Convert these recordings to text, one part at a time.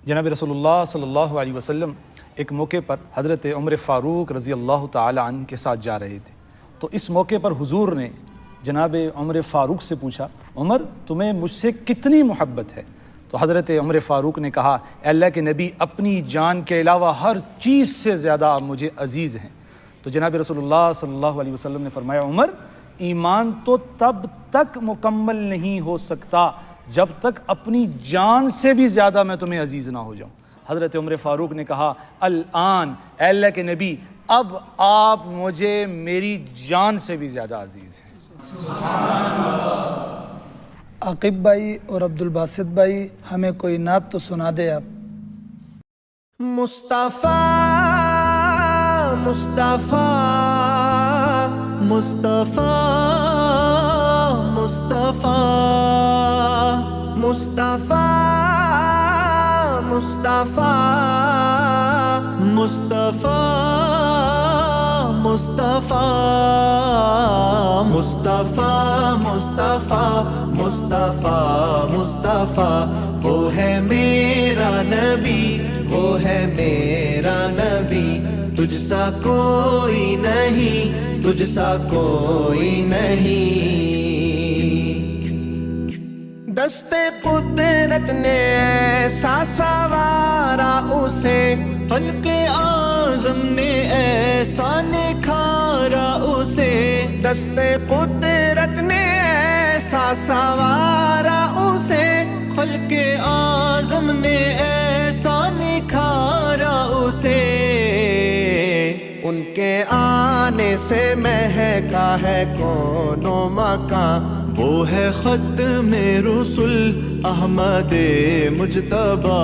جناب رسول اللہ صلی اللہ علیہ وسلم ایک موقع پر حضرت عمر فاروق رضی اللہ تعالی عنہ کے ساتھ جا رہے تھے، تو اس موقع پر حضور نے جناب عمر فاروق سے پوچھا، عمر تمہیں مجھ سے کتنی محبت ہے؟ تو حضرت عمر فاروق نے کہا، اے اللہ کے نبی، اپنی جان کے علاوہ ہر چیز سے زیادہ آپ مجھے عزیز ہیں۔ تو جناب رسول اللہ صلی اللہ علیہ وسلم نے فرمایا، عمر ایمان تو تب تک مکمل نہیں ہو سکتا جب تک اپنی جان سے بھی زیادہ میں تمہیں عزیز نہ ہو جاؤں۔ حضرت عمر فاروق نے کہا، الآن اے اللہ کے نبی، اب آپ مجھے میری جان سے بھی زیادہ عزیز ہیں۔ عاقب بھائی اور عبدالباسط بھائی ہمیں کوئی نعت تو سنا دے آپ۔ مصطفیٰ مصطفیٰ مصطفیٰ مصطفیٰ مصطفیٰ مصطفیٰ مصطفیٰ مصطفیٰ مصطفیٰ مصطفیٰ مصطفیٰ مصطفیٰ وہ ہے میرا نبی، وہ ہے میرا نبی، تجھ سا کوئی نہیں، تجھ سا کوئی نہیں۔ دست قدرت نے ایسا سنوارا اسے، خلق اعظم نے ایسا نکھارا اسے، دست قدرت نے ایسا سنوارا اسے، خلق اعظم نے ایسا نکھارا اسے، ان کے آنے سے مہکا ہے کون و مکان، وہ ہے ختم رسل احمد مجتبی،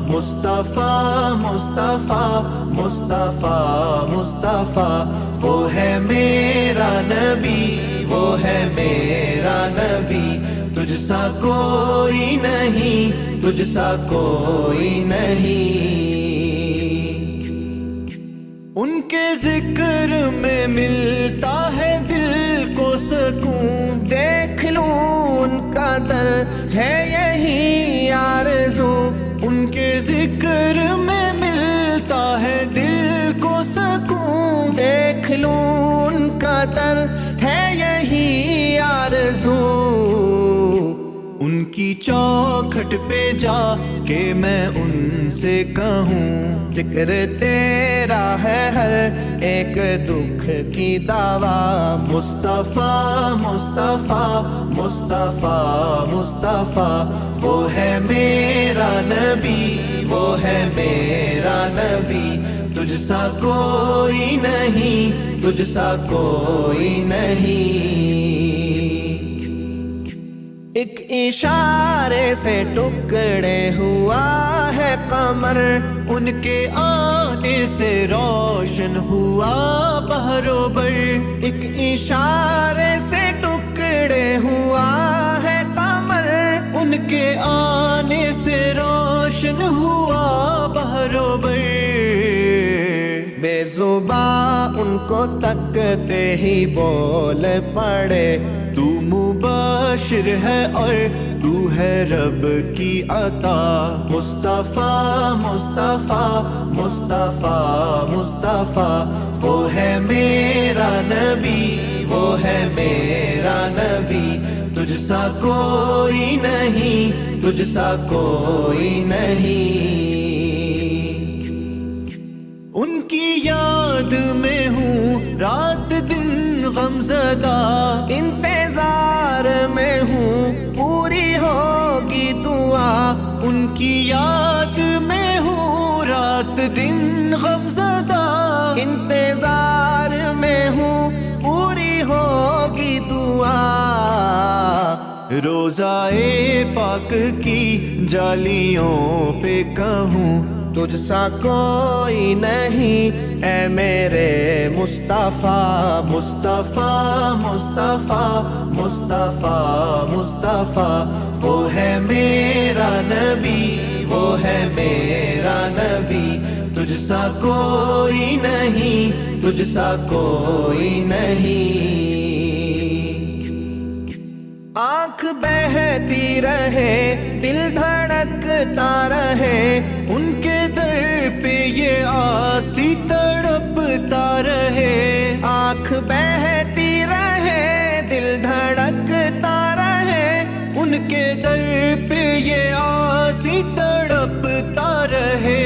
مصطفیٰ مصطفیٰ مصطفیٰ مصطفیٰ وہ ہے میرا نبی، وہ ہے میرا نبی، تجھ سا کوئی نہیں، تجھ سا کوئی نہیں۔ ان کے ذکر میں ملتا ہے دل کو سکون، دیکھ لوں ان کا در ہے یہی آرزو، ان کے ذکر میں ملتا ہے دل کو سکون، دیکھ لوں ان کا در ہے یہی آرزو، ان کی چوکھٹ پہ جا کے میں ان سے کہوں، ذکر تیرا ہے ہر ایک دکھ کی دوا، مصطفیٰ مصطفیٰ مصطفیٰ مصطفیٰ وہ ہے میرا نبی، وہ ہے میرا نبی، تجھ سا کوئی نہیں، تجھ سا کوئی نہیں۔ ایک اشارے سے ٹکڑے ہوا ہے قمر، ان کے آنے سے روشن ہوا بحر و بر، ایک اشارے سے ٹکڑے ہوا ہے قمر، ان کے آنے سے روشن ہوا بحر و بر، بے زباں ان کو تکتے ہی بول پڑے، تو مبشر ہے اور تو ہے رب کی عطا، مصطفیٰ مصطفیٰ مصطفیٰ مصطفیٰ وہ ہے میرا نبی، وہ ہے میرا نبی، تجھ سا کوئی نہیں، تجھ سا کوئی نہیں۔ ان کی یاد میں ہوں رات دن غمزدہ، انتظار میں ہوں پوری ہوگی دعا، ان کی یاد میں ہوں رات دن غمزدہ، انتظار میں ہوں پوری ہوگی دعا، روزائے پاک کی جالیوں پہ کہوں، تجھ سا کوئی نہیں اے میرے مصطفیٰ، مصطفیٰ مصطفیٰ مصطفیٰ مصطفیٰ وہ ہے میرا نبی، وہ ہے میرا نبی، تجھ سا کوئی نہیں، تجھ سا کوئی نہیں۔ آنکھ بہتی رہے، دل دھڑکتا رہے، ان کے در پہ یہ آسی تڑپتا رہے، آنکھ بہتی رہے دل دھڑکتا رہے، ان کے در پہ یہ آسی تڑپتا رہے۔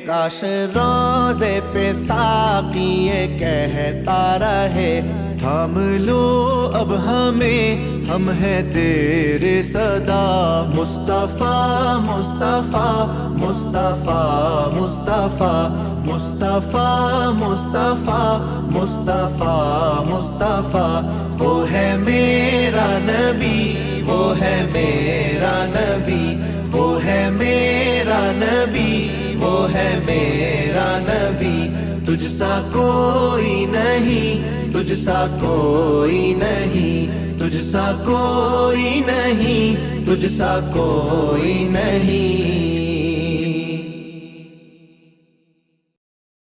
کاش روزے پہ ساقی یہ کہتا رہے، تھام لو اب ہمیں، ہم ہیں تیرے صدا، مصطفیٰ مصطفیٰ مصطفیٰ مصطفیٰ مصطفیٰ مصطفیٰ مصطفیٰ مصطفیٰ، وہ ہے میرا نبی، وہ ہے میرا نبی، وہ ہے میرا نبی، وہ ہے میرا نبی، تجھ سا کوئی نہیں، تجھ سا کوئی نہیں، تجھ سا کوئی نہیں، تجھ سا کوئی نہیں۔